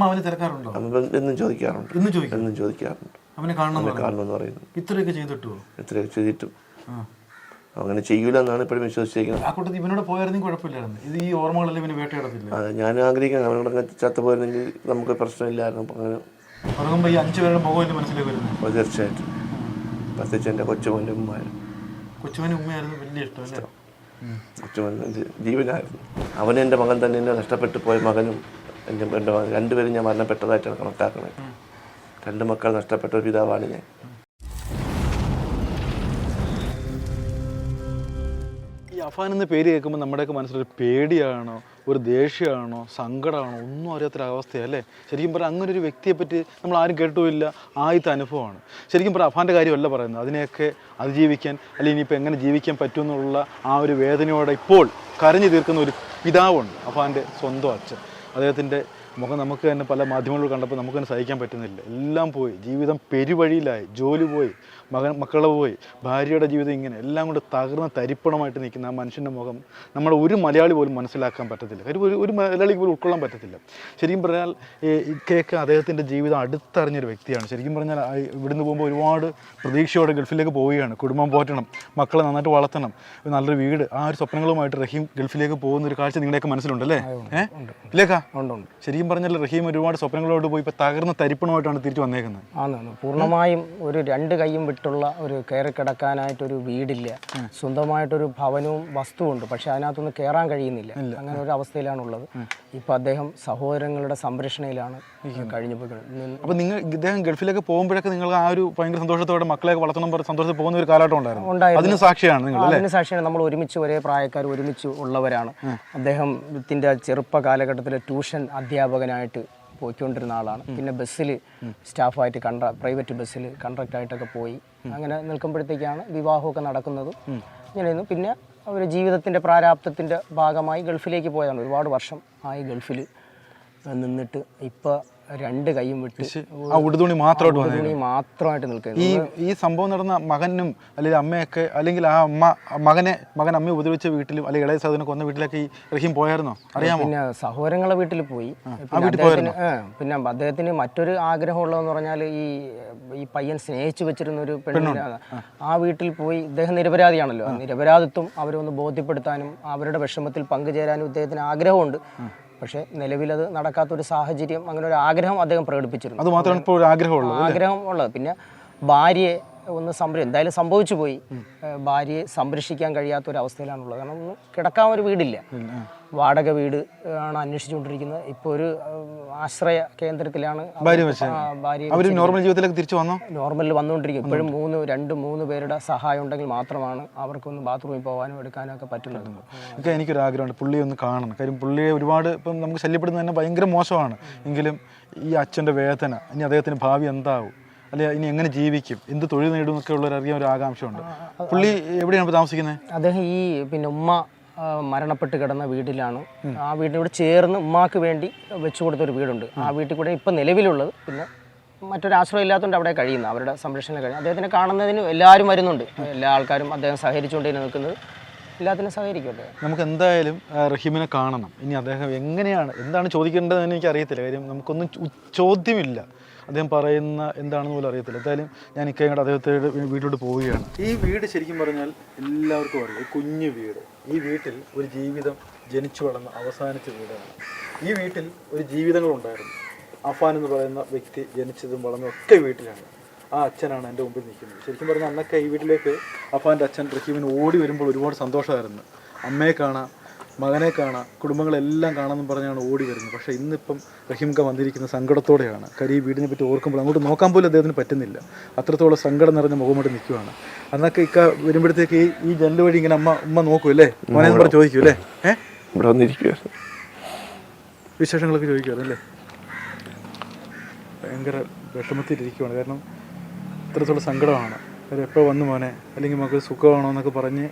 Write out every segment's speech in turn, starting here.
അമ്മ അവനെ തിരക്കാറുണ്ടോ? എന്നും ചോദിക്കാറുണ്ട്. എന്നും ചോദിക്കാറുണ്ട്. അവനെ കാണണമെന്ന് പറയുന്നു. ഇത്രയൊക്കെ ചെയ്തിട്ടുമോ? ഇത്രയൊക്കെ ചെയ്തിട്ടും അങ്ങനെ ചെയ്യൂല എന്നാണ് ഇപ്പോഴും വിശ്വസിച്ചിരിക്കുന്നത്. ആ കൂട്ടത്തിൽ ഇവനോട് പോയായിരുന്നെങ്കിൽ കുഴപ്പമില്ലായിരുന്നു. ഇത് ഈ ഓർമ്മകളെല്ലാം ഇവന് വേട്ടയിടത്തില്ല. അതെ, ഞാൻ ആഗ്രഹിക്കുന്നത് അവനോട് ചത്തുപോയിരുന്നെങ്കിൽ നമുക്ക് പ്രശ്നമില്ലായിരുന്നു. അപ്പം അങ്ങനെ ഉറങ്ങുമ്പോൾ ഈ 5 പേരുടെ മുഖം മനസ്സിലേക്ക് വരുന്നത് തീർച്ചയായിട്ടും. പ്രത്യേകിച്ച് എൻ്റെ കൊച്ചുമോൻ്റെ ഉമ്മയായിരുന്നു. കൊച്ചുമോൻ്റെ ഉമ്മയായിരുന്നു വലിയ ഇഷ്ടം അല്ലേ? കൊച്ചുമോൻ ജീവനായിരുന്നു. അവനും എൻ്റെ മകൻ തന്നെ, എന്നെ നഷ്ടപ്പെട്ടു പോയ മകനും എൻ്റെ മകൻ, രണ്ടുപേരും ഞാൻ മരണപ്പെട്ടതായിട്ടാണ് കണക്കാക്കുന്നത്. 2 മക്കൾ നഷ്ടപ്പെട്ട ഒരു പിതാവാണ് ഞാൻ. ഈ അഫാൻ എന്ന പേര് കേൾക്കുമ്പോൾ നമ്മുടെയൊക്കെ മനസ്സിലൊരു പേടിയാണോ, ഒരു ദേഷ്യമാണോ, സങ്കടമാണോ, ഒന്നും അറിയാത്തൊരവസ്ഥയല്ലേ? ശരിക്കും പറഞ്ഞാൽ അങ്ങനെ ഒരു വ്യക്തിയെ പറ്റി നമ്മൾ ആരും കേട്ടുമില്ല. ആദ്യത്തെ അനുഭവമാണ്. ശരിക്കും പറഞ്ഞാൽ അഫാൻ്റെ കാര്യമല്ല പറയുന്നത്. അതിനെയൊക്കെ അതിജീവിക്കാൻ, അല്ലെങ്കിൽ ഇനിയിപ്പോൾ എങ്ങനെ ജീവിക്കാൻ പറ്റുമെന്നുള്ള ആ ഒരു വേദനയോടെ ഇപ്പോൾ കരഞ്ഞു തീർക്കുന്ന ഒരു പിതാവുണ്ട്, അഫാൻ്റെ സ്വന്തം അച്ഛൻ. അദ്ദേഹത്തിൻ്റെ മുഖം നമുക്ക് തന്നെ പല മാധ്യമങ്ങളിൽ കണ്ടപ്പോൾ നമുക്ക് തന്നെ സഹിക്കാൻ പറ്റുന്നില്ല. എല്ലാം പോയി, ജീവിതം പെരുവഴിയിലായി, ജോലി പോയി, മക്കളെ പോയി, ഭാര്യയുടെ ജീവിതം, ഇങ്ങനെ എല്ലാം കൊണ്ട് തകർന്ന തരിപ്പണമായിട്ട് നിൽക്കുന്ന ആ മനുഷ്യൻ്റെ മുഖം നമ്മുടെ ഒരു മലയാളി പോലും മനസ്സിലാക്കാൻ പറ്റത്തില്ല. ഒരു മലയാളിക്ക് പോലും ഉൾക്കൊള്ളാൻ പറ്റത്തില്ല. ശരിക്കും പറഞ്ഞാൽ ഇക്കയൊക്കെ അദ്ദേഹത്തിൻ്റെ ജീവിതം അടുത്തറിഞ്ഞൊരു വ്യക്തിയാണ്. ശരിക്കും പറഞ്ഞാൽ ഇവിടുന്ന് പോകുമ്പോൾ ഒരുപാട് പ്രതീക്ഷയോടെ ഗൾഫിലേക്ക് പോവുകയാണ്. കുടുംബം പോറ്റണം, മക്കളെ നന്നായിട്ട് വളർത്തണം, നല്ലൊരു വീട്, ആ ഒരു സ്വപ്നങ്ങളുമായിട്ട് റഹീം ഗൾഫിലേക്ക് പോകുന്ന ഒരു കാഴ്ച നിങ്ങളുടെയൊക്കെ മനസ്സിലുണ്ടല്ലേ? ഇല്ലേക്കാ? ശരിക്കും പറഞ്ഞാൽ റഹീം ഒരുപാട് സ്വപ്നങ്ങളോട് പോയി ഇപ്പോൾ തകർന്ന തരിപ്പണമായിട്ടാണ് തിരിച്ചു വന്നേക്കുന്നത്. പൂർണ്ണമായും ഒരു 2 കൈയും വിട്ടുള്ള ഒരു കയറി കിടക്കാനായിട്ടൊരു വീടില്ല, സ്വന്തമായിട്ടൊരു ഭവനവും വസ്തുവുണ്ട്, പക്ഷെ അതിനകത്തൊന്നും കയറാൻ കഴിയുന്നില്ല. അങ്ങനെ ഒരു അവസ്ഥയിലാണുള്ളത്. ഇപ്പം അദ്ദേഹം സഹോദരങ്ങളുടെ സംരക്ഷണയിലാണ് കഴിഞ്ഞു പോയിക്കുന്നത്. അപ്പോൾ ഇദ്ദേഹം ഗൾഫിലേക്ക് പോകുമ്പോഴൊക്കെ നിങ്ങൾ ആ ഒരു ഭയങ്കര സന്തോഷത്തോടെ മക്കളെയൊക്കെ വളർത്തണം പറഞ്ഞ് സന്തോഷത്തിൽ പോകുന്ന ഒരു കാലഘട്ടം ഉണ്ടായിരുന്നു. അതിന് സാക്ഷിയാണ് നിങ്ങൾ? അതിന് സാക്ഷിയാണ്. നമ്മൾ ഒരുമിച്ച്, ഒരേ പ്രായക്കാർ ഒരുമിച്ച് ഉള്ളവരാണ്. അദ്ദേഹത്തിൻ്റെ ചെറുപ്പ കാലഘട്ടത്തിൽ ട്യൂഷൻ അധ്യാപകനായിട്ട് പോയിക്കൊണ്ടിരുന്ന ആളാണ്. പിന്നെ ബസ്സിൽ സ്റ്റാഫായിട്ട് പ്രൈവറ്റ് ബസ്സിൽ കണ്ടക്ടറായിട്ടൊക്കെ പോയി. അങ്ങനെ നിൽക്കുമ്പോഴത്തേക്കാണ് വിവാഹമൊക്കെ നടക്കുന്നത്. ഇങ്ങനെയൊന്നും പിന്നെ അവർ ജീവിതത്തിൻ്റെ പ്രാരാബ്ദത്തിൻ്റെ ഭാഗമായി ഗൾഫിലേക്ക് പോയതാണ്. ഒരുപാട് വർഷം ആയി ഗൾഫിൽ നിന്നിട്ട് ഇപ്പോൾ 2 കൈയും വിട്ട് ഉടുതുണി മാത്രമായിട്ട് നിൽക്കുന്നത്. ഈ സംഭവം നടന്ന മകനും അല്ലെങ്കിൽ അമ്മയൊക്കെ, അല്ലെങ്കിൽ ആ മകൻ അമ്മയെ ഉപദ്രവിച്ച വീട്ടിലും അല്ലെങ്കിൽ ഇളയ സഹോദരനെ കൊന്ന വീട്ടിലൊക്കെ ഈ റഹീം പോയായിരുന്നോ? അറിയാമോ? പിന്നെ സഹോദരങ്ങളെ വീട്ടിൽ പോയി. പിന്നെ അദ്ദേഹത്തിന് മറ്റൊരു ആഗ്രഹമുള്ളതെന്ന് പറഞ്ഞാൽ ഈ പയ്യൻ സ്നേഹിച്ചു വെച്ചിരുന്ന ഒരു പെണ്ണിനെ ആ വീട്ടിൽ പോയി. ഇദ്ദേഹം നിരപരാധിയാണല്ലോ. നിരപരാധിത്വം അവരൊന്ന് ബോധ്യപ്പെടുത്താനും അവരുടെ വിഷമത്തിൽ പങ്കുചേരാനും ഇദ്ദേഹത്തിന് ആഗ്രഹമുണ്ട്. പക്ഷേ നിലവിലത് നടക്കാത്തൊരു സാഹചര്യം, അങ്ങനെ ഒരു ആഗ്രഹം അദ്ദേഹം പ്രകടിപ്പിച്ചിരുന്നു. അത് മാത്രമാണ് ഇപ്പോൾ ആഗ്രഹമുള്ളത്. പിന്നെ ഭാര്യയെ എന്തായാലും സംഭവിച്ചു പോയി. ഭാര്യയെ സംരക്ഷിക്കാൻ കഴിയാത്തൊരവസ്ഥയിലാണുള്ളത്. കാരണം ഒന്ന് കിടക്കാൻ ഒരു വീടില്ല. വാടക വീട് ആണ് അന്വേഷിച്ചുകൊണ്ടിരിക്കുന്നത്. ഇപ്പോൾ ഒരു ആശ്രയ കേന്ദ്രത്തിലാണ് ഭാര്യ. നോർമൽ ജീവിതത്തിലേക്ക് തിരിച്ചു വന്നോ? നോർമലിൽ വന്നുകൊണ്ടിരിക്കും. ഇപ്പോഴും 2-3 പേരുടെ സഹായം ഉണ്ടെങ്കിൽ മാത്രമാണ് അവർക്കൊന്ന് ബാത്റൂമിൽ പോകാനും എടുക്കാനും ഒക്കെ പറ്റുന്നത്. എനിക്കൊരു ആഗ്രഹമുണ്ട്, പുള്ളിയെ ഒന്ന് കാണണം. കാര്യം പുള്ളിയെ ഒരുപാട് ഇപ്പം നമുക്ക് ശല്യപ്പെടുന്നത് തന്നെ ഭയങ്കര മോശമാണ്. എങ്കിലും ഈ അച്ഛൻ്റെ വേദന, ഇനി അദ്ദേഹത്തിന് ഭാവി എന്താവും, അല്ലെ ഇനി എങ്ങനെ ജീവിക്കും, എന്ത് തൊഴിൽ നേടും എന്നൊക്കെ ഉള്ളവരറിയാൻ ഒരു ആകാംക്ഷയുണ്ട്. പുള്ളി എവിടെയാണ് താമസിക്കുന്നത്? അദ്ദേഹം ഉമ്മ മരണപ്പെട്ട് കിടന്ന വീട്ടിലാണ്. ആ വീടിനോട് ചേർന്ന് ഉമ്മാക്ക് വേണ്ടി വെച്ചു കൊടുത്തൊരു വീടുണ്ട്. ആ വീട്ടിൽ കൂടെ ഇപ്പം നിലവിലുള്ളത്. പിന്നെ മറ്റൊരാശ്രയം ഇല്ലാത്തതുകൊണ്ട് അവിടെ കഴിയുന്നു, അവരുടെ സംരക്ഷണം കഴിയുന്നു. അദ്ദേഹത്തിനെ കാണുന്നതിന് എല്ലാവരും വരുന്നുണ്ട്. എല്ലാ ആൾക്കാരും അദ്ദേഹം സഹകരിച്ചുകൊണ്ട് തന്നെ നിൽക്കുന്നത്. എല്ലാത്തിനും സഹകരിക്കട്ടെ. നമുക്ക് എന്തായാലും റഹീമിനെ കാണണം. ഇനി അദ്ദേഹം എന്താണ് ചോദിക്കേണ്ടതെന്ന് എനിക്ക് അറിയത്തില്ല. കാര്യം നമുക്കൊന്നും ചോദ്യമില്ല. അദ്ദേഹം പറയുന്ന എന്താണെന്ന് പോലും അറിയത്തില്ല. എന്തായാലും ഞാൻ ഇക്കയും അദ്ദേഹത്തിൻ്റെ വീട്ടിലോട്ട് പോവുകയാണ്. ഈ വീട് ശരിക്കും പറഞ്ഞാൽ എല്ലാവർക്കും അറിയാം, കുഞ്ഞു വീട്. ഈ വീട്ടിൽ ഒരു ജീവിതം ജനിച്ചു വളർന്ന അവസാനിച്ച വീടാണ്. ഈ വീട്ടിൽ ഒരു ജീവിതങ്ങളുണ്ടായിരുന്നു. അഫാൻ എന്ന് പറയുന്ന വ്യക്തി ജനിച്ചതും വളർന്നതും ഒക്കെ വീട്ടിലാണ്. ആ അച്ഛനാണ് എൻ്റെ മുമ്പിൽ നിൽക്കുന്നത്. ശരിക്കും പറഞ്ഞാൽ അന്നൊക്കെ ഈ വീട്ടിലേക്ക് അഫാൻ്റെ അച്ഛൻ റഹീമിന് ഓടി വരുമ്പോൾ ഒരുപാട് സന്തോഷമായിരുന്നു. അമ്മയെ കാണാം, മകനെ കാണാം, കുടുംബങ്ങളെല്ലാം കാണാമെന്ന് പറഞ്ഞാണ് ഓടി വരുന്നത്. പക്ഷേ ഇന്നിപ്പം റഹീംക വന്നിരിക്കുന്ന സങ്കടത്തോടെയാണ്. കാര്യം ഈ വീടിനെ പറ്റി ഓർക്കുമ്പോൾ അങ്ങോട്ട് നോക്കാൻ പോലും അദ്ദേഹത്തിന് പറ്റുന്നില്ല. അത്രത്തോളം സങ്കടം നിറഞ്ഞ മുഖമായിട്ട് നിൽക്കുവാണ്. അന്നൊക്കെ ഇക്ക വരുമ്പോഴത്തേക്ക് ഈ ജനൽ വഴി ഇങ്ങനെ ഉമ്മ നോക്കൂല്ലേ, മോനെ പറഞ്ഞ് ചോദിക്കൂല്ലേ, ഇവിടെ വന്നിരിക്കുക, വിശേഷങ്ങളൊക്കെ ചോദിക്കുമല്ലേ. ഭയങ്കര വിഷമത്തിലിരിക്കുവാണ്. കാരണം ഇത്രത്തോളം സങ്കടമാണ്. കാര്യം എപ്പോൾ വന്നു മോനെ, അല്ലെങ്കിൽ നമുക്ക് സുഖമാണോ എന്നൊക്കെ പറഞ്ഞ്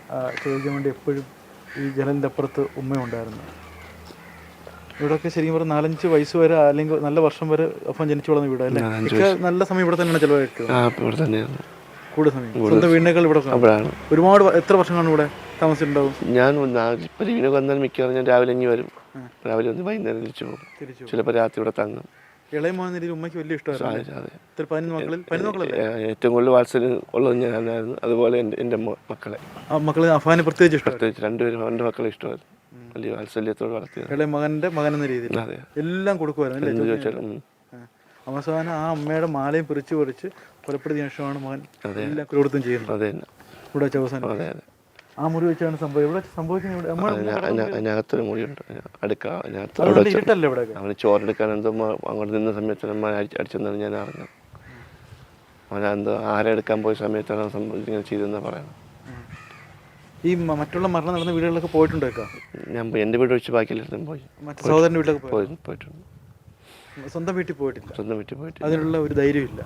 ചോദിക്കാൻ വേണ്ടി എപ്പോഴും ഈ ജനലിൻ്റെ അപ്പുറത്ത് ഉമ്മയുണ്ടായിരുന്നു. ഇവിടെയൊക്കെ ശരിക്കും പറഞ്ഞാൽ 4-5 വയസ്സ് വരെ, അല്ലെങ്കിൽ നല്ല വർഷം വരെ ഒപ്പം ജനിച്ചു വളർന്ന വീടല്ലേ. നല്ല സമയം ഇവിടെ തന്നെയാണ് ചിലവായിരിക്കുന്നത്. കൂടുതൽ സമയം സ്വന്തം വീടിനേക്കാൾ ഇവിടെ ഒരുപാട്. എത്ര വർഷങ്ങളാണ് ഇവിടെ താമസിച്ചിട്ടുണ്ടാവും? ഞാൻ വന്നാൽ മിക്കവാറും ഞാൻ രാവിലെ ഇങ്ങി വരും. രാവിലെ വന്ന് വൈകുന്നേരം തിരിച്ചു പോകും. ചിലപ്പോൾ രാത്രി ഇവിടെ തങ്ങും. ഇളയ മോൻ രീതിയിൽ ഉമ്മയ്ക്ക് വലിയ ഇഷ്ടമായിരുന്നു. അതെ. ഇത്ര 11 മക്കളല്ലേ? ഏറ്റവും കൂടുതൽ വാത്സല്യം ഉള്ളത് ഞാനായിരുന്നു. അതുപോലെ എൻ്റെ മക്കളെ ആ മക്കളെ അഫാന് പ്രത്യേകിച്ച് ഇഷ്ടം. പ്രത്യേകിച്ച് രണ്ടുപേരും എൻ്റെ മക്കളെ ഇഷ്ടമായിരുന്നു. വലിയ വാത്സല്യത്തോട് വളർത്തിയത്. ഇളയ മകൻ എന്ന രീതിയിൽ അതെ. എല്ലാം കൊടുക്കുമായിരുന്നു അല്ലേ? ചോദിച്ചാലും അവസാനം ആ അമ്മയുടെ മാലയും പറിച്ച് കൊലപ്പെടുത്തിയ ശേഷമാണ് മകൻ എല്ലാം ക്രൂരത്വം ചെയ്യുന്നത്. അതെ തന്നെ. ഇവിടെ വെച്ച് അവസാനം അതെ അതെ. ആ മുറി വെച്ചാണ് സംഭവം. ഇവിടെ സംഭവിക്കുന്നത് അതിനകത്തൊരു മുറിയുണ്ട്. ഇരുട്ടല്ലേ ഇവിടെ? അവന് ചോറെടുക്കാൻ എന്തോ അങ്ങോട്ട് നിന്ന സമയത്താണ് അമ്മ അടിച്ചെന്നാണ് ഞാൻ അറിഞ്ഞത്. അവനെന്തോ ആരെടുക്കാൻ പോയ സമയത്താണ് ഇങ്ങനെ ചെയ്തതെന്നാണ് പറയുന്നത്. ഈ മറ്റുള്ള മരണം നടന്ന വീടുകളിലൊക്കെ പോയിട്ടുണ്ടോ? ഞാൻ എൻ്റെ വീട് ഒഴിച്ച് ബാക്കിയെല്ലായിടത്തും പോയി. മറ്റു സഹോദരൻ്റെ വീട്ടിലൊക്കെ പോയിട്ടുണ്ട്. സ്വന്തം വീട്ടിൽ പോയിട്ടില്ല. സ്വന്തം വീട്ടിൽ പോയിട്ടില്ല. അതിനുള്ള ഒരു ധൈര്യമില്ല.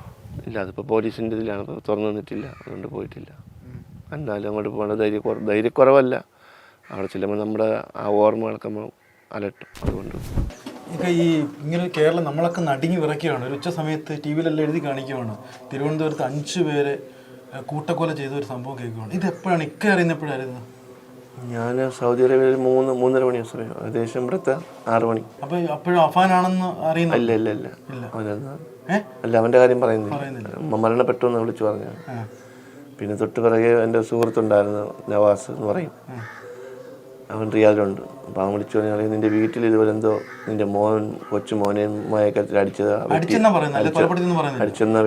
ഇല്ല, അതിപ്പോൾ പോലീസിൻ്റെ ഇതിലാണ് തുറന്നു നിന്നിട്ടില്ല, അതുകൊണ്ട് പോയിട്ടില്ല. എന്നാലും അങ്ങോട്ട് പോകേണ്ട ധൈര്യക്കുറവല്ല, അവിടെ ചെല്ലുമ്പോൾ നമ്മുടെ ആ ഓർമ്മകളൊക്കെ അലട്ടും. അതുകൊണ്ട് ഇപ്പം ഈ ഇങ്ങനെ കേരളം നമ്മളൊക്കെ നടുങ്ങി വിറയ്ക്കുകയാണ്. ഒരു ഉച്ച സമയത്ത് ടി വിയിലെല്ലാം എഴുതി കാണിക്കുകയാണ് തിരുവനന്തപുരത്ത് 5 പേരെ കൂട്ടക്കൊല ചെയ്ത ഒരു സംഭവം കേൾക്കുകയാണ്. ഇത് എപ്പോഴാണ് ഇക്ക അറിയുന്നപ്പോഴായിരുന്നു? ഞാൻ സൗദി അറേബ്യയിൽ 3-3:30 മണി സമയം, ഏകദേശം ഇവിടുത്തെ 6 മണി. അപ്പോൾ അപ്പോഴും അഫാനാണെന്ന് അറിയുന്ന? ഇല്ല അല്ല, അവൻ്റെ കാര്യം പറയുന്നില്ല. മരണപ്പെട്ടു എന്ന് വിളിച്ചു പറഞ്ഞു. പിന്നെ തൊട്ട് പിറകെ എൻ്റെ സുഹൃത്തുണ്ടായിരുന്നു, നവാസ് എന്ന് പറയും. അവൻ റിയാദിലുണ്ട്. അപ്പോൾ അവൻ വിളിച്ചു പറഞ്ഞാൽ നിൻ്റെ വീട്ടിൽ ഇതുപോലെ എന്തോ നിൻ്റെ കൊച്ചു മോനെയും മയക്കത്തിൽ അടിച്ചെന്നാ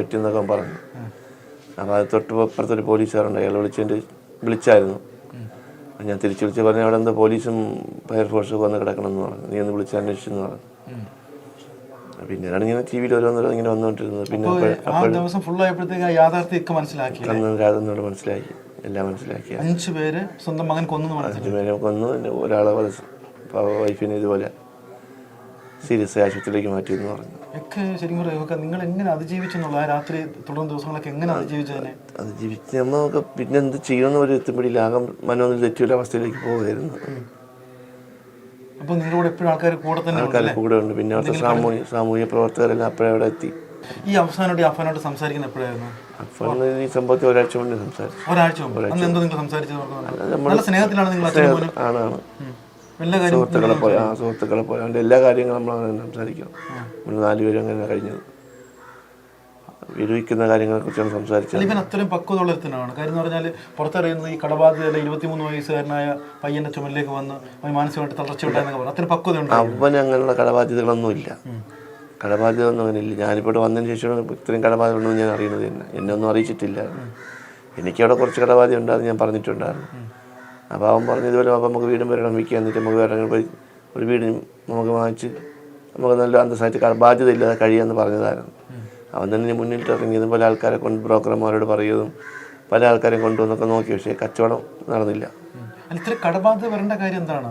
പറ്റിയെന്നൊക്കെ പറഞ്ഞു. അപ്പോൾ അത് തൊട്ടുപുറത്തൊരു പോലീസുകാരുണ്ട്, അയാൾ വിളിച്ചായിരുന്നു. ഞാൻ തിരിച്ചു വിളിച്ച് പറഞ്ഞു അവിടെ എന്തോ പോലീസും ഫയർഫോഴ്സും വന്ന് കിടക്കണമെന്ന് പറഞ്ഞു, നീ ഒന്ന് വിളിച്ച് അന്വേഷിച്ചെന്ന് പറഞ്ഞു. പിന്നീടാണ് ഇങ്ങനെ ടി വിയിൽ ഓരോന്നോരോ ഇങ്ങനെ വന്നുകൊണ്ടിരുന്നത്. പിന്നെ യാഥാർത്ഥ്യമൊക്കെ മനസ്സിലാക്കി, എല്ലാം മനസ്സിലാക്കി. 5 പേര് സ്വന്തം മകൻ കൊന്നു. 5 പേരെ കൊന്നു. ഒരാളെ വൈഫിനെ ഇതുപോലെ സീരിയസ് ആശുപത്രിയിലേക്ക് മാറ്റിയെന്ന് പറഞ്ഞു. ശരിക്കും പറയുക നിങ്ങൾ എങ്ങനെ അതിജീവിച്ചെന്നുള്ള ആ രാത്രി തുടർന്ന ദിവസങ്ങളൊക്കെ എങ്ങനെ അതിജീവിച്ചതിനെ? അതിജീവിച്ച് നമുക്ക് പിന്നെ എന്ത് ചെയ്യുമെന്ന് ഒരു എത്തുമ്പോഴില്ല, ആകെ മനോനിൽ തെറ്റിയൊരു അവസ്ഥയിലേക്ക് പോകുമായിരുന്നു. അപ്പോൾ നിങ്ങളുടെ എപ്പോഴും ആൾക്കാർ കൂടെ ഉണ്ട്. പിന്നെ അവിടുത്തെ സാമൂഹിക പ്രവർത്തകരെല്ലാം അപ്പോഴേ അവിടെ എത്തി. ഈ അഫാനോട് സംസാരിക്കുന്ന എപ്പോഴായിരുന്നു? അഫാൻ ഈ സംഭവത്തിൽ ഒരാഴ്ച മുന്നേ സംസാരിച്ചു. ഒരാഴ്ച മുമ്പ്? എന്തോ നിങ്ങൾ സംസാരിച്ചത്? സ്നേഹത്തിലാണ് നിങ്ങൾ? ആണ്. സുഹൃത്തുക്കളെ പോലെ അവൻ്റെ എല്ലാ കാര്യങ്ങളും നമ്മളങ്ങനെ സംസാരിക്കും. 4 പേരും അങ്ങനെ കഴിഞ്ഞത്. വിരമിക്കുന്ന കാര്യങ്ങളെ കുറിച്ചാണ് സംസാരിച്ചത്. ഇവൻ അത്രയും പക്വതയുള്ളൊരുത്തനാണ്. കാര്യം എന്ന് പറഞ്ഞാൽ പുറത്തറിയുന്നത് ഈ കടബാധ്യതയിലെ 23 വയസ്സുകാരനായ പയ്യന്റെ ചുമലിലേക്ക് വന്ന് അവൻ മാനസികമായിട്ട് തളർച്ചയുണ്ടായെന്നൊക്കെ പറഞ്ഞു. അത്രയും പക്വതയുണ്ട്. അവന് അങ്ങനെയുള്ള കടബാധ്യതകളൊന്നുമില്ല. കടബാധ്യതയൊന്നും അങ്ങനെയില്ല. ഞാനിപ്പോൾ വന്നതിന് ശേഷം ഇത്രയും കടബാധ്യത ഉണ്ടെന്ന് ഞാൻ അറിയുന്നത് തന്നെ. എന്നെ ഒന്നും അറിയിച്ചിട്ടില്ല. എനിക്കവിടെ കുറച്ച് കടബാധ്യത ഉണ്ടായിരുന്നു, ഞാൻ പറഞ്ഞിട്ടുണ്ടായിരുന്നു. അപ്പോൾ അവൻ പറഞ്ഞതുപോലെ അപ്പോൾ നമുക്ക് വീടും വരണം വിൽക്കുക, എന്നിട്ട് നമുക്ക് വേറെ പോയി ഒരു വീടും നമുക്ക് വാങ്ങിച്ച് നമുക്ക് നല്ല അന്തസ്സായിട്ട് ബാധ്യത ഇല്ലാതെ കഴിയാമെന്ന് പറഞ്ഞതായിരുന്നു. അവൻ തന്നെ മുന്നിട്ട് ഇറങ്ങിയതും പല ആൾക്കാരെ ബ്രോക്കർമാരോട് പറയുന്നതും പല ആൾക്കാരെയും കൊണ്ടുവന്നൊക്കെ നോക്കി. പക്ഷേ കച്ചവടം നടന്നില്ല. കടബാധ്യത വരേണ്ട കാര്യം എന്താണ്?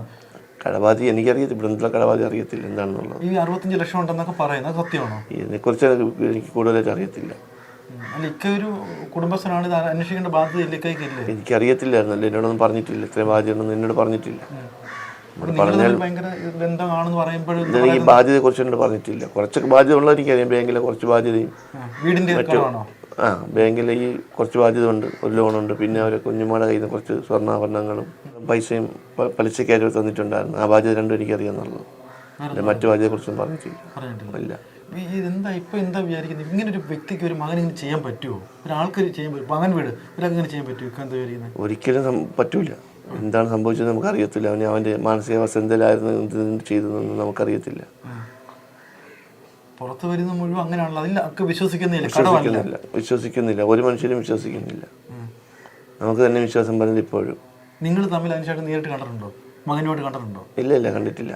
കടബാധ്യത എനിക്കറിയത്തില്ല, ഇവിടുത്തെ കടബാധ്യത അറിയത്തില്ല എന്താണെന്നുള്ളത്. ഈ 65 ലക്ഷം ഉണ്ടെന്നൊക്കെ പറയുന്നത് സത്യമാണോ? ഇതിനെക്കുറിച്ച് എനിക്ക് കൂടുതലായിട്ട് അറിയത്തില്ല. ഒരു കുടുംബസ്ഥനാണ്, ഇത് അന്വേഷിക്കേണ്ട ബാധ്യത ഇല്ല. എനിക്കറിയത്തില്ലായിരുന്നല്ലോ, എന്നോടൊന്നും പറഞ്ഞിട്ടില്ല. ഇത്രയും ബാധ്യത ഉണ്ടെന്ന് എന്നോട് പറഞ്ഞിട്ടില്ല. ഈ ബാധ്യതയെ കുറിച്ച് എന്നോട് പറഞ്ഞിട്ടില്ല. കുറച്ചൊക്കെ ബാധ്യത ഉള്ളത് എനിക്കറിയാം. ബാങ്കിലെ കുറച്ച് ബാധ്യതയും ബാങ്കിലെ ഈ കുറച്ച് ബാധ്യത ഉണ്ട്, ഒരു ലോണുണ്ട്. പിന്നെ അവരെ കുഞ്ഞുമാടെ കയ്യിൽ നിന്ന് കുറച്ച് സ്വർണ്ണാഭരണങ്ങളും പൈസയും പലിശക്കായിട്ട് തന്നിട്ടുണ്ടായിരുന്നു. ആ ബാധ്യത രണ്ടും എനിക്കറിയാമെന്നുള്ളൂ. മറ്റു ബാധ്യതയെ കുറിച്ചൊന്നും പറഞ്ഞിട്ടില്ല. ഇല്ല. എന്താ വിചാരിക്കുന്നത്? ഇങ്ങനെ ഒരു വ്യക്തിക്ക് ഒരു മകൻ ഇങ്ങനെ ചെയ്യാൻ പറ്റുമോ? ഒരാൾക്ക് ചെയ്യാൻ പറ്റും? മകൻ വീട് ഒരാൾക്ക് ഇങ്ങനെ ചെയ്യാൻ പറ്റുമോ? എന്താ വിചാരിക്കുന്നത്? ഒരിക്കലും പറ്റൂല. എന്താണ് സംഭവിച്ചത് നമുക്കറിയത്തില്ല. അവൻ്റെ മാനസികാവസ്ഥ എന്തെല്ലായിരുന്നു, എന്ത് ചെയ്തതെന്ന് നമുക്കറിയത്തില്ല. പുറത്ത് വരുന്ന മുഴുവൻ അങ്ങനെയാണല്ലോ. അതിലൊക്കെ വിശ്വസിക്കുന്നില്ല. ഒരു മനുഷ്യരും വിശ്വസിക്കുന്നില്ല. നമുക്ക് തന്നെ വിശ്വാസം പറഞ്ഞത് ഇപ്പോഴും. നിങ്ങൾ തമ്മിൽ അതിനുശേഷം നേരിട്ട് കണ്ടിട്ടുണ്ടോ? മകനോട് കണ്ടിട്ടുണ്ടോ? ഇല്ല, കണ്ടിട്ടില്ല.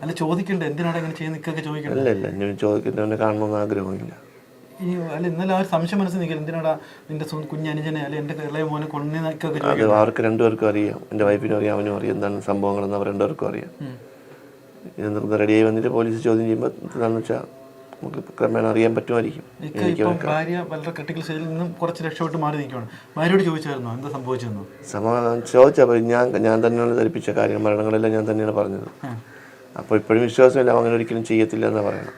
അല്ല, ചോദിക്കണ്ടേ എന്തിനാണ് ഇങ്ങനെ ചെയ്യുന്ന? ചോദിക്കണ്ട. ഇല്ല, ഞാൻ ചോദിക്കുന്നവനെ കാണണമെന്ന് ആഗ്രഹമില്ല. അല്ല, ഇന്നലെ ആ ഒരു സംശയം മനസ്സിൽ നിൽക്കില്ല, എന്തിനാടാ നിന്റെ കുഞ്ഞനുജനെ അല്ലെ എൻ്റെ ഇളയ മോനെ കൊണ്ടുവന്നൊക്കെ? അത് അവർക്ക് രണ്ടുപേർക്കും അറിയാം. എൻ്റെ വൈഫിനും അറിയാം, അവനും അറിയാം എന്താണ് സംഭവങ്ങളെന്ന്. അവർ രണ്ടുപേർക്കും അറിയാം. ഇതൊന്ന് റെഡിയായി വന്നിട്ട് പോലീസ് ചോദ്യം ചെയ്യുമ്പോൾ എന്താണെന്ന് വെച്ചാൽ നമുക്ക് ക്രമേണ അറിയാൻ പറ്റുമായിരിക്കും. ഭാര്യ വളരെ ക്രിട്ടിക്കൽ സ്റ്റേജിൽ നിന്നും കുറച്ച് രക്ഷപ്പെട്ട് മാറി നിൽക്കുകയാണ്. ഭാര്യയോട് ചോദിച്ചായിരുന്നോ എന്താ സംഭവിച്ചെന്നോ? ചോദിച്ചപ്പോൾ ഞാൻ തന്നെയാണ് ധരിപ്പിച്ച കാര്യം, മരണങ്ങളെല്ലാം ഞാൻ തന്നെയാണ് പറഞ്ഞത്. അപ്പോൾ ഇപ്പോഴും വിശ്വാസമില്ല, അങ്ങനെ ഒരിക്കലും ചെയ്യത്തില്ല എന്ന് പറയണം.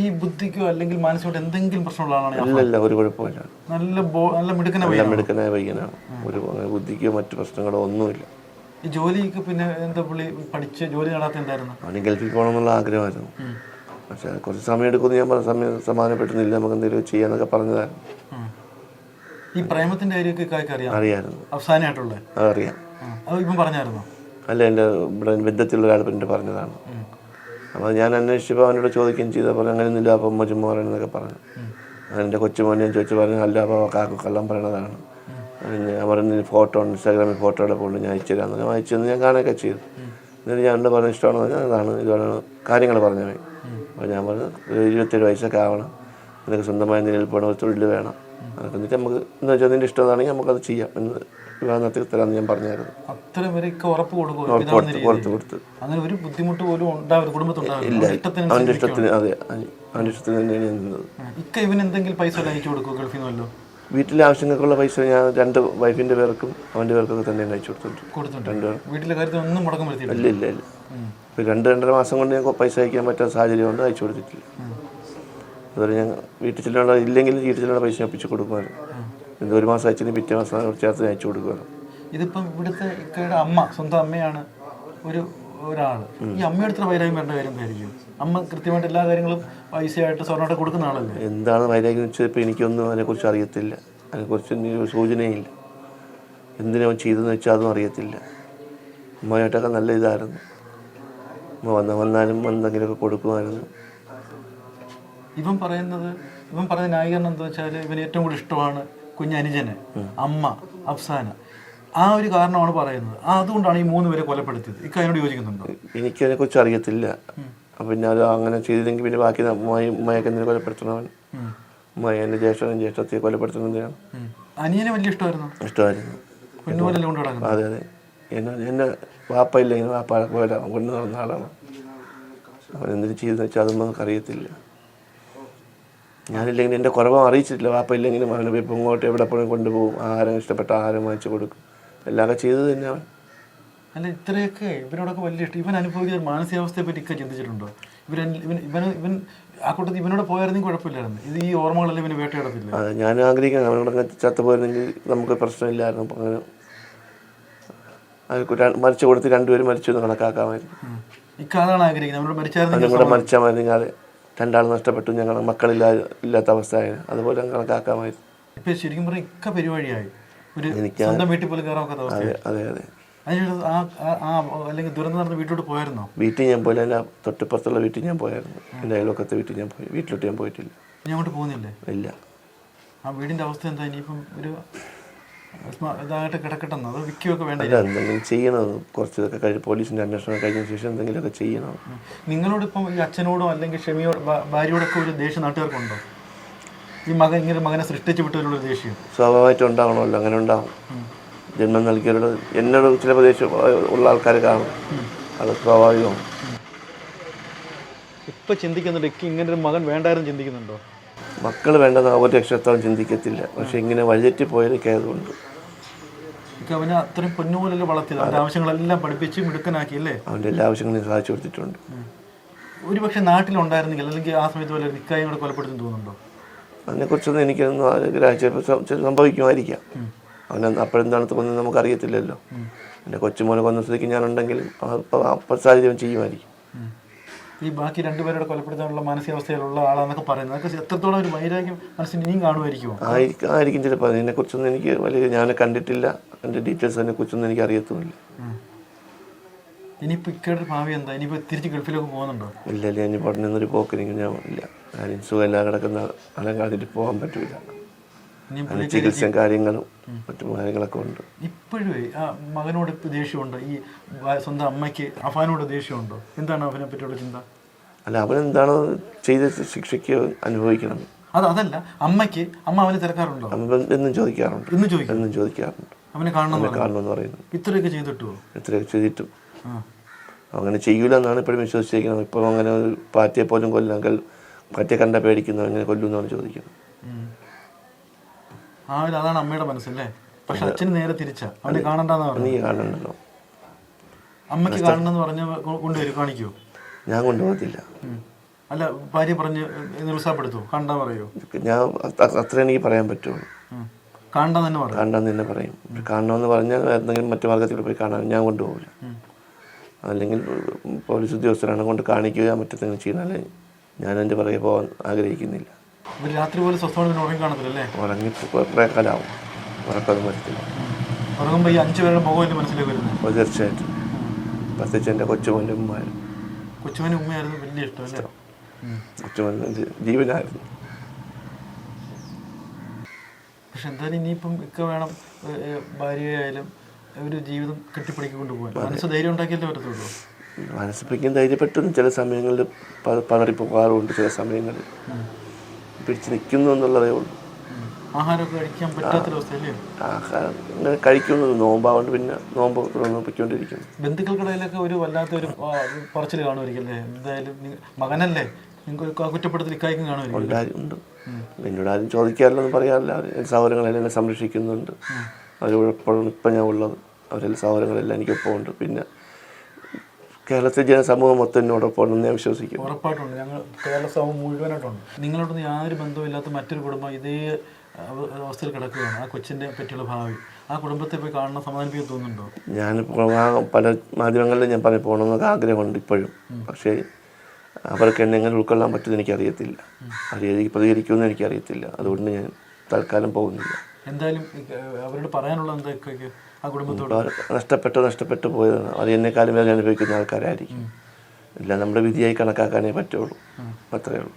ഈ ബുദ്ധിക്കോ അല്ലെങ്കിൽ മാനസികമായിട്ട് എന്തെങ്കിലും പ്രശ്നമുള്ളതാണ്? ഇല്ല, ഒരു കുഴപ്പമില്ല. നല്ല മിടുക്കനായ പയ്യനാണ്. ഒരു ബുദ്ധിക്കോ മറ്റു പ്രശ്നങ്ങളോ ഒന്നുമില്ല. ഈ ജോലിക്ക് പിന്നെ എന്താ പുള്ളി പഠിച്ച് ജോലി നടാത്ത എന്തായിരുന്നു? അവന് ഗൾഫിൽ പോകണമെന്നുള്ള ആഗ്രഹമായിരുന്നു. പക്ഷേ കുറച്ച് സമയം എടുക്കുമെന്ന് ഞാൻ പറഞ്ഞ സമാധാനപ്പെട്ടുന്നില്ല, നമുക്ക് എന്തെങ്കിലും ചെയ്യാന്നൊക്കെ പറഞ്ഞതായിരുന്നു. ഈ പ്രേമത്തിന്റെ കാര്യമൊക്കെ അറിയായിരുന്നു, അവസാനമായിട്ടുള്ളത് അതറിയാം. അത് ഇപ്പം പറഞ്ഞായിരുന്നോ? അല്ല, എൻ്റെ ഇവിടെ ബന്ധത്തിലുള്ള ഒരാൾ പിന്നെ പറഞ്ഞതാണ്. അപ്പോൾ ഞാൻ അന്വേഷിച്ചപ്പോൾ അവനോട് ചോദിക്കുകയും ചെയ്തു. അപ്പോൾ അങ്ങനെയൊന്നുമില്ല, അപ്പം ഉമ്മ ചുമ്മാ പറയണമെന്നൊക്കെ പറഞ്ഞു. അങ്ങനെ എൻ്റെ കൊച്ചുമോനെ ഞാൻ ചോദിച്ചു പറഞ്ഞു, അല്ല അപ്പോൾ കാക്ക കള്ളം പറയണതാണ്. ഞാൻ പറഞ്ഞു ഫോട്ടോ ഇൻസ്റ്റാഗ്രാമിൽ ഫോട്ടോയുടെ കൊണ്ട് ഞാൻ അയച്ചു തരാമെന്ന് അയച്ചു തന്ന് ഞാൻ കാണുകയൊക്കെ ചെയ്തു. എന്നിട്ട് ഞാൻ എൻ്റെ പറഞ്ഞ ഇഷ്ടമാണെന്ന് പറഞ്ഞാൽ അതാണ് ഇതാണ് കാര്യങ്ങൾ പറഞ്ഞത്. അപ്പോൾ ഞാൻ പറഞ്ഞു 27 വയസ്സൊക്കെ ആവണം, നിനക്ക് സ്വന്തമായ നിലയിൽ പോകണം, ഒരു തൊഴിൽ വേണം, അതൊക്കെ എന്നിട്ട് നമുക്ക് എന്താ വെച്ചാൽ നിൻ്റെ ഇഷ്ടമാണെങ്കിൽ നമുക്കത് ചെയ്യാം എന്ന് വിവാഹം നടത്തി തരാമെന്ന് ഞാൻ പറഞ്ഞായിരുന്നു. അത്രയും വരെയൊക്കെ ഉറപ്പ് കൊടുത്തു. അങ്ങനെ ഒരു ബുദ്ധിമുട്ട് പോലും ഇല്ല, അവൻ്റെ ഇഷ്ടത്തിന്. അതെ, അവൻ്റെ ഇഷ്ടത്തിന് തന്നെയാണ് ഞാൻ നിന്നത്. ഇവന് എന്തെങ്കിലും പൈസ അയച്ചു കൊടുക്കും ഗൾഫിൽ നിന്നല്ലോ? വീട്ടിലെ ആവശ്യങ്ങൾക്കുള്ള പൈസ ഞാൻ 2 വൈഫിൻ്റെ പേർക്കും അവൻ്റെ പേർക്കൊക്കെ തന്നെയാണ് അയച്ചു കൊടുത്തിട്ടുണ്ട്. വീട്ടിലെ കാര്യത്തിൽ ഒന്നും മുടക്കം വരുത്തില്ല? ഇല്ല. ഇപ്പോൾ 2-2.5 മാസം കൊണ്ട് ഞാൻ പൈസ അയക്കാൻ പറ്റാത്ത സാഹചര്യം കൊണ്ട് അയച്ചു കൊടുത്തിട്ടില്ല. അതുപോലെ ഞാൻ വീട്ടിൽ ചെല്ലേണ്ട ഇല്ലെങ്കിൽ വീട്ടിൽ ചെല്ലേണ്ട പൈസ ഒപ്പിച്ച് കൊടുക്കുമായിരുന്നു. ഇത് 1 മാസം അയച്ചതിന് പിറ്റേ മാസം ചേർത്ത് അയച്ചു കൊടുക്കുമായിരുന്നു. ഇതിപ്പം ഇവിടുത്തെ ഇക്കയുടെ അമ്മ, സ്വന്തം അമ്മയാണ് ഒരാൾ. ഈ അമ്മയുടെ അടുത്ത വൈരാഗ്യം വരേണ്ട കാര്യം എന്തായിരിക്കും? അമ്മ കൃത്യമായിട്ട് എല്ലാ കാര്യങ്ങളും പൈസയായിട്ട് സ്വർണ്ണമായിട്ട് കൊടുക്കുന്ന ആളല്ലേ? എന്താണ് വൈരാഗ്യം എന്ന് വെച്ചാൽ ഇപ്പോൾ എനിക്കൊന്നും അതിനെക്കുറിച്ച് അറിയത്തില്ല, അതിനെക്കുറിച്ച് ഒരു സൂചനയില്ല. എന്തിനാ ചെയ്തതെന്ന് വെച്ചാൽ അതും അറിയത്തില്ല. അമ്മയായിട്ടൊക്കെ നല്ല ഇതായിരുന്നു. അമ്മ വന്നാലും എന്തെങ്കിലുമൊക്കെ കൊടുക്കുമായിരുന്നു. ഇവൻ പറയുന്ന ന്യായീകരണം എന്താ വെച്ചാൽ ഇവന് ഏറ്റവും കൂടുതൽ ഇഷ്ടമാണ് കുഞ്ഞനുജനെ, അമ്മ, അഫ്സാന. ആ ഒരു കാരണമാണ് പറയുന്നത്. അതുകൊണ്ടാണ് ഈ 3 പേരെ കൊലപ്പെടുത്തിയത്. ഇക്കതിനോട് യോജിക്കുന്നുണ്ടോ? എനിക്കതിനെക്കുറിച്ച് അറിയത്തില്ല. പിന്നെ അത് അങ്ങനെ ചെയ്തില്ലെങ്കിൽ പിന്നെ ബാക്കി ഉമ്മയൊക്കെ എന്തിനു കൊലപ്പെടുത്തണവൻ? ഉമ്മയെ എൻ്റെ ജ്യേഷ്ഠത്തെ കൊലപ്പെടുത്തുന്നതിനാണ്. അനിയനെ വലിയ ഇഷ്ടമായിരുന്നു. കുഞ്ഞുപോലെല്ലാം കൊണ്ട് നടക്കുന്നത്. അതെ. എന്നെ വാപ്പ ഇല്ലെങ്കിൽ വാപ്പ പോലെ കൊണ്ടു നടന്ന ആളാണ്. അവൻ എന്തിനു ചെയ്തെന്ന് വെച്ചാൽ അതൊന്നും നമുക്ക് അറിയത്തില്ല. ഞാനില്ലെങ്കിൽ എൻ്റെ കുറവ് അറിയിച്ചിട്ടില്ല. വാപ്പ ഇല്ലെങ്കിലും അവനെ ഇപ്പം ഇങ്ങോട്ട് എവിടെ പോയി കൊണ്ടുപോകും, ആഹാരം ഇഷ്ടപ്പെട്ട ആഹാരം വാങ്ങിച്ച് കൊടുക്കും, എല്ലാമൊക്കെ ചെയ്തത് തന്നെ അവൻ. അല്ല, ഇത്രയൊക്കെ ഇവനോടൊക്കെ വലിയ ഇഷ്ടം. ഇവൻ അനുഭവിക്കുന്ന മാനസികാവസ്ഥയെ പറ്റി ഒക്കെ ചിന്തിച്ചിട്ടുണ്ടോ? ഇവൻ ആ കൂട്ടത്തിൽ ഇവനോട് പോയായിരുന്നെങ്കിൽ കുഴപ്പമില്ലായിരുന്നു. ഇത് ഈ ഓർമ്മകളെല്ലാം ഇവന് വേട്ടയിടത്തില്ല. അതെ, ഞാൻ ആഗ്രഹിക്കുന്നത് അവനോടൊക്കെ ചത്തുപോയിരുന്നെങ്കിൽ നമുക്ക് പ്രശ്നമില്ലായിരുന്നു. അപ്പം അങ്ങനെ മരിച്ചു കൊടുത്ത് 2 പേരും മരിച്ചു എന്ന് കണക്കാക്കാമായിരുന്നു. ഇക്കാതാണ് ആഗ്രഹിക്കുന്നത്. അവനും കൂടെ മരിച്ചാൽ മതി. അതെ, 2 ആൾ നഷ്ടപ്പെട്ടു, ഞങ്ങൾ മക്കളില്ലാത്ത അവസ്ഥയായി, അതുപോലെ കണക്കാക്കാമായിരുന്നു. ഇപ്പം ശരിക്കും പറഞ്ഞാൽ ഇക്ക പരിപാടിയായി സ്വന്തം വീട്ടിൽ പോലും കയറാൻ. അതെ. അല്ലെങ്കിൽ ദുരന്തം നടന്ന വീട്ടിലോട്ട് പോയായിരുന്നോ? വീട്ടിൽ ഞാൻ പോയില്ല. എൻ്റെ തൊട്ടിപ്പുറത്തുള്ള വീട്ടിൽ ഞാൻ പോയായിരുന്നു. എൻ്റെ അയൽവക്കത്തെ വീട്ടിൽ ഞാൻ പോയി. വീട്ടിലോട്ട് ഞാൻ പോയിട്ടില്ല. ഞാൻ അങ്ങോട്ട് പോകുന്നില്ലേ? ഇല്ല. ആ വീടിൻ്റെ അവസ്ഥ എന്താ? ഇനിയിപ്പം ഒരു ഇതായിട്ട് കിടക്കട്ടെന്നോ അതോ വിൽക്കുകയൊക്കെ വേണ്ട? എന്തെങ്കിലും ചെയ്യണം. കുറച്ചൊക്കെ കഴിഞ്ഞ് പോലീസിൻ്റെ അന്വേഷണം കഴിഞ്ഞ ശേഷം എന്തെങ്കിലുമൊക്കെ ചെയ്യണം. നിങ്ങളോടിപ്പം ഈ അച്ഛനോടോ അല്ലെങ്കിൽ ഷെമിയോട് ഭാര്യയോടൊക്കെ ഒരു ദേഷ്യം നാട്ടുകാർക്കുണ്ടോ? ഈ മകനെ സൃഷ്ടിച്ചു വിട്ടവരുടെ ദേഷ്യം സ്വാഭാവികമായിട്ടും ഉണ്ടാവണമല്ലോ. അങ്ങനെ ഉണ്ടാവും. ജന്മം നൽകിയവരോട് എന്നോട് ചില പ്രദേശം ഉള്ള ആൾക്കാർ കാണും, അത് സ്വാഭാവികമാണ്. ഇപ്പം ചിന്തിക്കുന്നുണ്ട് ഇങ്ങനെ ഒരു മകൻ വേണ്ടായിരുന്നു ചിന്തിക്കുന്നുണ്ടോ? മക്കൾ വേണ്ടെന്ന് ഒരു രക്ഷത്തോളം ചിന്തിക്കത്തില്ല. പക്ഷെ ഇങ്ങനെ വഴിതെറ്റി പോയതൊക്കെ ആയതുകൊണ്ട് അവനെ അത്രയും പൊന്നുപോലല്ലേ വളർത്തിയത്. അവൻ്റെ ആവശ്യങ്ങളെല്ലാം പഠിപ്പിച്ച് മിടുക്കനാക്കിയല്ലേ? അവൻ്റെ എല്ലാ ആവശ്യങ്ങളും സാധിച്ചു കൊടുത്തിട്ടുണ്ട്. ഒരു പക്ഷേ നാട്ടിലുണ്ടായിരുന്നെങ്കിൽ അല്ലെങ്കിൽ ആ സമയത്ത് പോലെ നിക്കായും കൂടെ കൊലപ്പെടുത്തുന്നു തോന്നുന്നുണ്ടോ? അതിനെക്കുറിച്ചൊന്നും എനിക്കൊന്നും സംഭവിക്കുമായിരിക്കാം. അവനെ അപ്പോഴെന്താണ് തോന്നുന്നത് നമുക്കറിയത്തില്ലല്ലോ. എൻ്റെ കൊച്ചുമോനെ കൊന്ന സ്ഥിതിക്ക് ഞാനുണ്ടെങ്കിലും അപ്പോൾ സാഹചര്യം ചെയ്യുമായിരിക്കും. ഈ ബാക്കി 2 പേരുടെ കൊലപ്പെടുത്താനുള്ള മാനസികാവസ്ഥയിലുള്ള ആളാന്നൊക്കെ പറയുന്നത് അതൊക്കെ എത്രത്തോളം ഒരു വൈരാഗ്യം മനസ്സിന് ഇനിയും കാണുമായിരിക്കുമോ? ആയിരിക്കും ചിലപ്പോൾ. അതിനെക്കുറിച്ചൊന്നും എനിക്ക് വലിയ ഞാൻ കണ്ടിട്ടില്ല. എൻ്റെ ഡീറ്റെയിൽസ് അതിനെക്കുറിച്ചൊന്നും എനിക്ക് അറിയത്തുമില്ല. ഇനിയിപ്പോൾ ഇക്കയുടെ ഭാവി എന്താ? ഇനിയിപ്പോൾ തിരിച്ച് ഗൾഫിലേക്ക് പോകുന്നുണ്ടോ? ഇല്ല, ഇനി ഇവിടെ നിന്നൊരു പോക്കിനെങ്കിൽ ഞാൻ ഇല്ല. കാര്യം സുഖമെല്ലാം കിടക്കുന്ന അലങ്കാരത്തിൽ പോകാൻ പറ്റില്ല. ചികിത്സയും കാര്യങ്ങളും മറ്റു കാര്യങ്ങളൊക്കെ ഉണ്ട്. ഇപ്പോഴും ആ മകനോട് ദേഷ്യമുണ്ടോ? ഈ സ്വന്തം അമ്മയ്ക്ക് അഫാനോട് ദേഷ്യമുണ്ടോ? എന്താണ് അവനെ പറ്റിയുള്ള ചിന്ത? അല്ല, അവനെന്താണോ ചെയ്ത ശിക്ഷയ്ക്ക് അനുഭവിക്കണം. അതല്ല, അമ്മ അവനെ തിരക്കാറുണ്ടോ? എന്നും ചോദിക്കാറുണ്ട്. അവനെ കാണണമെന്ന് പറയുന്നു. ഇത്രയൊക്കെ ചെയ്തിട്ടും അങ്ങനെ ചെയ്യൂല എന്നാണ് ഇപ്പോഴും വിശ്വസിച്ചിരിക്കുന്നത്. ഇപ്പം അങ്ങനെ ഒരു പാറ്റയെ പോലും കൊല്ലാൻ പാറ്റയെ കണ്ട പേടിക്കുന്നു, അങ്ങനെ കൊല്ലുമെന്നാണ് ചോദിക്കുന്നത്. അതാണ് അമ്മയുടെ മനസ്സല്ലേ? പക്ഷെ അച്ഛന് നേരെ തിരിച്ചാ. അവനെ കാണണ്ടെന്നാ പറഞ്ഞു. നീ കാണണ്ടല്ലോ. അമ്മയ്ക്ക് കാണണമെന്ന് പറഞ്ഞ കൊണ്ടുവരും, കാണിക്കോ? ഞാൻ കൊണ്ടുപോകത്തില്ല. അല്ല, ഭാര്യ പറഞ്ഞ് നിരുത്സാഹപ്പെടുത്തോ? കണ്ടാ പറയോ? ഞാൻ അത്ര എനിക്ക് പറയാൻ പറ്റുള്ളൂ. കാണണ്ടെന്ന് തന്നെ പറയും. കാണണമെന്ന് പറഞ്ഞാൽ എന്തെങ്കിലും മറ്റു മാർഗത്തിൽ പോയി കാണാൻ ഞാൻ കൊണ്ടുപോകില്ല. അല്ലെങ്കിൽ പോലീസ് ഉദ്യോഗസ്ഥരാണ് കൊണ്ട് കാണിക്കുക, മറ്റെന്തെങ്കിലും ചെയ്യണമല്ലേ ഞാൻ എൻ്റെ പുറകെ പോകാൻ ആഗ്രഹിക്കുന്നില്ല. ഇവർ രാത്രി പോലും സ്വസ്ഥമായി ഉറങ്ങി കാണത്തില്ലല്ലേ? ഉറങ്ങിയിട്ട് കുറേ കാലമാവും, ഉറക്കമൊന്നും വരത്തില്ല. ഉറങ്ങുമ്പോൾ ഈ 5 പേരുടെ മുഖം എൻ്റെ മനസ്സിലേക്ക് വരുന്നത്? അപ്പോൾ തീർച്ചയായിട്ടും, പ്രത്യേകിച്ച് എൻ്റെ കൊച്ചുമോൻ്റെ ഉമ്മയാണ്. കൊച്ചുമോൻ്റെ ഉമ്മയായിരുന്നു വലിയ ഇഷ്ടം അല്ലേ? കൊച്ചുമോൻ്റെ ജീവനായിരുന്നു. പക്ഷെ എന്തായാലും ഇനിയിപ്പം ഒക്കെ വേണം, ഭാര്യയായാലും ഒരു ജീവിതം കെട്ടിപ്പിടിക്കി കൊണ്ടുപോകാൻ മനസ്സ് ധൈര്യം ഉണ്ടാക്കിയല്ലേ പറ്റത്തുള്ളൂ. മനസ്സിപ്പിക്കാൻ ധൈര്യപ്പെട്ടൊന്നും ചില സമയങ്ങളിൽ പതറിപ്പോകാറുണ്ട്. ചില സമയങ്ങളിൽ പിടിച്ച് നിൽക്കുന്നു എന്നുള്ളതേ ഉള്ളൂ. ആഹാരമൊക്കെ കഴിക്കാൻ പറ്റാത്തൊരവസ്ഥയല്ലേ? ആഹാരം ഇങ്ങനെ കഴിക്കുന്നത് നോമ്പാവുകൊണ്ട് പിന്നെ നോമ്പ് പൊയ്ക്കൊണ്ടിരിക്കുന്നു. ബന്ധുക്കൾക്കിടയിലൊക്കെ ഒരു വല്ലാത്തൊരു പറച്ചിൽ കാണുമായിരിക്കും അല്ലേ? എന്തായാലും മകനല്ലേ, നിങ്ങൾക്ക് ആ കുറ്റപ്പെടുത്തൽ ഇക്കായ്ക്കും കാണുമായിരിക്കും. ഉണ്ട്. എന്നോട് ആരും ചോദിക്കാറില്ല, ഒന്നും പറയാറില്ല. അവർ സഹോദരങ്ങളെല്ലാം എന്നെ സംരക്ഷിക്കുന്നുണ്ട്. അവരോടൊപ്പം ഇപ്പം ഞാൻ ഉള്ളത്. അവരെല്ലാം സഹോദരങ്ങളെല്ലാം എനിക്കൊപ്പം ഉണ്ട്. പിന്നെ കേരളത്തിലെ ജനസമൂഹം മൊത്തം എന്നോടൊപ്പം ഉണ്ടെന്ന് ഞാൻ വിശ്വസിക്കും. ഉറപ്പായിട്ടുണ്ട്. ഞങ്ങൾ കേരള സമൂഹം മുഴുവനായിട്ടുണ്ട്. നിങ്ങളോടൊന്നും യാതൊരു ബന്ധമില്ലാത്ത മറ്റൊരു കുടുംബം ഇതേ അവസ്ഥയിൽ കിടക്കുകയാണ്. ആ കൊച്ചിൻ്റെ പറ്റിയുള്ള ഭാവി ആ കുടുംബത്തെ പോയി കാണണം, സമാധാനിപ്പിക്കാൻ തോന്നുന്നുണ്ടോ? ഞാൻ പല മാധ്യമങ്ങളിലും ഞാൻ പറഞ്ഞു പോകണമെന്നൊക്കെ ആഗ്രഹമുണ്ട് ഇപ്പോഴും. പക്ഷേ അവർക്ക് എന്നെ എങ്ങനെ ഉൾക്കൊള്ളാൻ പറ്റുമെന്ന് എനിക്കറിയത്തില്ല. അവർ പ്രതികരിക്കുമെന്ന് എനിക്കറിയത്തില്ല. അതുകൊണ്ട് ഞാൻ തൽക്കാലം പോകുന്നില്ല. എന്തായാലും അവരോട് പറയാനുള്ള എന്തൊക്കെ ആ കുടുംബത്തോട്? നഷ്ടപ്പെട്ടു പോയതാണ്. അത് എന്നെക്കാളും വേദന അനുഭവിക്കുന്ന ആൾക്കാരായിരിക്കും. എല്ലാം നമ്മുടെ വിധിയായി കണക്കാക്കാനേ പറ്റുള്ളൂ. അത്രയേ ഉള്ളൂ.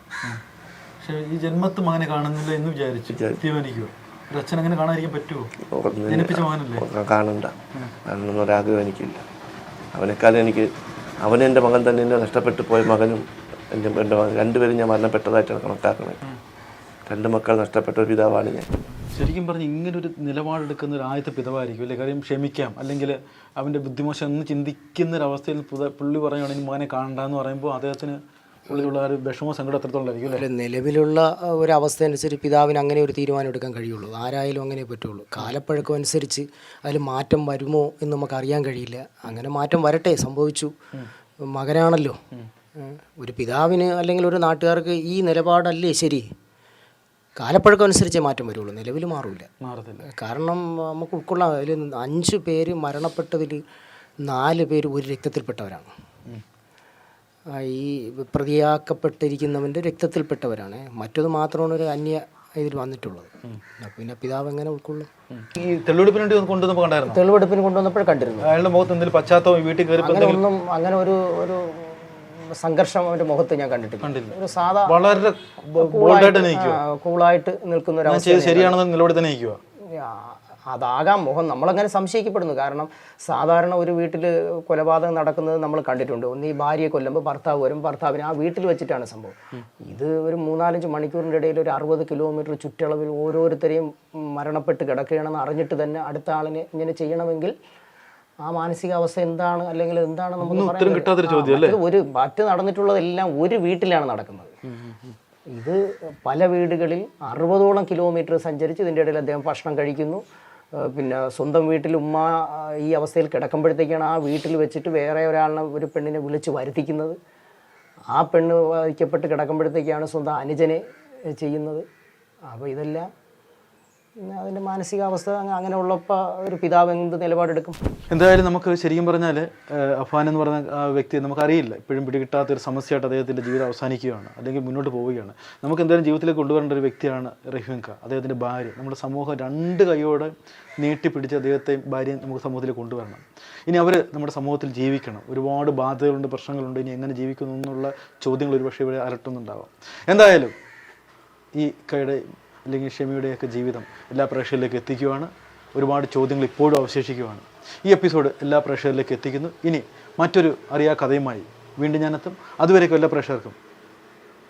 പക്ഷേ ഈ ജന്മത്ത് മകനെ കാണുന്നില്ല എന്ന് വിചാരിച്ചു തീരുമാനിക്കുമോ? ഒരു അച്ഛൻ അങ്ങനെ കാണാതിരിക്കാൻ പറ്റുമോ? ജനിപ്പിച്ച മകനല്ലേ? കാണണ്ട, കാണണമെന്നൊരാഗ്രഹം എനിക്കില്ല. അവനെക്കാളും അവൻ എൻ്റെ മകൻ തന്നെ, എന്നെ നഷ്ടപ്പെട്ടു പോയ മകനും എൻ്റെ മകൻ രണ്ടുപേരും ഞാൻ മരണപ്പെട്ടതായിട്ടാണ് കണക്കാക്കുന്നത്. 2 മക്കൾ നഷ്ടപ്പെട്ട ഒരു പിതാവാണ് ഞാൻ. ശരിക്കും പറഞ്ഞ് ഇങ്ങനൊരു നിലപാടെടുക്കുന്ന ഒരു ആദ്യത്തെ പിതാവായിരിക്കും അല്ലേ? കാര്യം ക്ഷമിക്കാം, അല്ലെങ്കിൽ അവൻ്റെ ബുദ്ധിമോശം എന്ന് ചിന്തിക്കുന്നൊരവസ്ഥയിൽ പുള്ളി പറയുകയാണെങ്കിൽ മകനെ കാണണ്ടെന്ന് പറയുമ്പോൾ അദ്ദേഹത്തിന് ഉള്ളിലുള്ള ഒരു വിഷമോ സങ്കടം എത്രത്തോളമായിരിക്കും അല്ലേ? നിലവിലുള്ള ഒരു അവസ്ഥ അനുസരിച്ച് പിതാവിന് അങ്ങനെ ഒരു തീരുമാനം എടുക്കാൻ കഴിയുള്ളൂ. ആരായാലും അങ്ങനെ പറ്റുള്ളൂ. കാലപ്പഴക്കം അനുസരിച്ച് അതിൽ മാറ്റം വരുമോ എന്ന് നമുക്ക് അറിയാൻ കഴിയില്ല. അങ്ങനെ മാറ്റം വരട്ടെ, സംഭവിച്ചു, മകനാണല്ലോ. ഒരു പിതാവിന് അല്ലെങ്കിൽ ഒരു നാട്ടുകാർക്ക് ഈ നിലപാടല്ലേ ശരി? കാലപ്പഴക്കം അനുസരിച്ചേ മാറ്റം വരുള്ളൂ, നിലവിൽ മാറില്ല. കാരണം നമുക്ക് ഉൾക്കൊള്ളാം. അതിൽ 5 പേര് മരണപ്പെട്ടതിൽ 4 പേര് ഒരു രക്തത്തിൽപ്പെട്ടവരാണ്. ഈ പ്രതിയാക്കപ്പെട്ടിരിക്കുന്നവൻ്റെ രക്തത്തിൽപ്പെട്ടവരാണ്. മറ്റത് മാത്രമാണ് ഒരു അന്യ ഇതിൽ വന്നിട്ടുള്ളത്. പിന്നെ പിതാവ് എങ്ങനെ ഉൾക്കൊള്ളും? ഈ തെളിവെടുപ്പിന് വേണ്ടി കൊണ്ടുവന്നപ്പോൾ കണ്ടായിരുന്നു? തെളിവെടുപ്പിന് കൊണ്ടുവന്നപ്പോൾ കണ്ടിരുന്നു. അയാളുടെ മുഖത്ത് എന്തെങ്കിലും പശ്ചാത്തലം വീട്ടിൽ കയറി അങ്ങനെ ഒരു സംഘർഷം അവൻ്റെ മുഖത്ത് ഞാൻ കണ്ടിട്ടില്ല. ഒരു സാധാ വളരെ കൂളായിട്ട് നിൽക്കുന്ന ഒരു അവസ്ഥ. ശരിയാണെന്ന് നിലപാട് തന്നെ നിൽക്കുക. അതാകാം മുഖം, നമ്മളങ്ങനെ സംശയിക്കപ്പെടുന്നു. കാരണം സാധാരണ ഒരു വീട്ടിൽ കൊലപാതകം നടക്കുന്നത് നമ്മൾ കണ്ടിട്ടുണ്ട്. ഒന്ന് ഈ ഭാര്യയെ കൊല്ലുമ്പോൾ ഭർത്താവ് വരും, ഭർത്താവിനെ ആ വീട്ടിൽ വെച്ചിട്ടാണ് സംഭവം. ഇത് ഒരു 3-4 മണിക്കൂറിൻ്റെ ഇടയിൽ ഒരു 60 കിലോമീറ്റർ ചുറ്റളവിൽ ഓരോരുത്തരെയും മരണപ്പെട്ട് കിടക്കുകയാണെന്ന് അറിഞ്ഞിട്ട് തന്നെ അടുത്ത ആളിനെ ഇങ്ങനെ ചെയ്യണമെങ്കിൽ ആ മാനസികാവസ്ഥ എന്താണ്, അല്ലെങ്കിൽ എന്താണ് നമുക്ക് മറ്റ് നടന്നിട്ടുള്ളതെല്ലാം ഒരു വീട്ടിലാണ് നടക്കുന്നത്. ഇത് പല വീടുകളിൽ 60ഓളം കിലോമീറ്റർ സഞ്ചരിച്ച് ഇതിൻ്റെ ഇടയിൽ അദ്ദേഹം ഭക്ഷണം കഴിക്കുന്നു. പിന്നെ സ്വന്തം വീട്ടിൽ ഉമ്മ ഈ അവസ്ഥയിൽ കിടക്കുമ്പോഴത്തേക്കാണ് ആ വീട്ടിൽ വെച്ചിട്ട് വേറെ ഒരു പെണ്ണിനെ വിളിച്ച് വരുത്തിക്കുന്നത്. ആ പെണ്ണ് വധിക്കപ്പെട്ട് കിടക്കുമ്പോഴത്തേക്കാണ് സ്വന്തം അനുജനെ ചെയ്യുന്നത്. അപ്പോൾ ഇതെല്ലാം അതിൻ്റെ മാനസികാവസ്ഥ അങ്ങനെ ഉള്ളപ്പോൾ ഒരു പിതാവ് എന്ത് നിലപാടെടുക്കും? എന്തായാലും നമുക്ക് ശരിക്കും പറഞ്ഞാൽ അഫാൻ എന്ന് പറഞ്ഞ ആ വ്യക്തിയെ നമുക്കറിയില്ല, ഇപ്പോഴും പിടികിട്ടാത്തൊരു സമസ്യയായിട്ട് അദ്ദേഹത്തിൻ്റെ ജീവിതം അവസാനിക്കുകയാണ്, അല്ലെങ്കിൽ മുന്നോട്ട് പോവുകയാണ്. നമുക്ക് എന്തായാലും ജീവിതത്തിലേക്ക് കൊണ്ടുവരേണ്ട ഒരു വ്യക്തിയാണ് റഹീംക, അദ്ദേഹത്തിൻ്റെ ഭാര്യ. നമ്മുടെ സമൂഹം 2 കൈയോടെ നീട്ടിപ്പിടിച്ച് അദ്ദേഹത്തെയും ഭാര്യയും നമുക്ക് സമൂഹത്തിലേക്ക് കൊണ്ടുവരണം. ഇനി അവർ നമ്മുടെ സമൂഹത്തിൽ ജീവിക്കണം. ഒരുപാട് ബാധ്യതകളുണ്ട്, പ്രശ്നങ്ങളുണ്ട്. ഇനി എങ്ങനെ ജീവിക്കുന്നു എന്നുള്ള ചോദ്യങ്ങൾ ഒരുപക്ഷെ ഇവിടെ അലട്ടുന്നുണ്ടാവാം. എന്തായാലും ഈ കൈയുടെ അല്ലെങ്കിൽ ഷെമിയുടെയൊക്കെ ജീവിതം എല്ലാ പ്രേക്ഷകരിലേക്ക് എത്തിക്കുകയാണ്. ഒരുപാട് ചോദ്യങ്ങൾ ഇപ്പോഴും അവശേഷിക്കുകയാണ്. ഈ എപ്പിസോഡ് എല്ലാ പ്രേക്ഷകരിലേക്ക് എത്തിക്കുന്നു. ഇനി മറ്റൊരു അറിയാ കഥയുമായി വീണ്ടും ഞാനെത്തും. അതുവരേക്കും എല്ലാ പ്രേക്ഷകർക്കും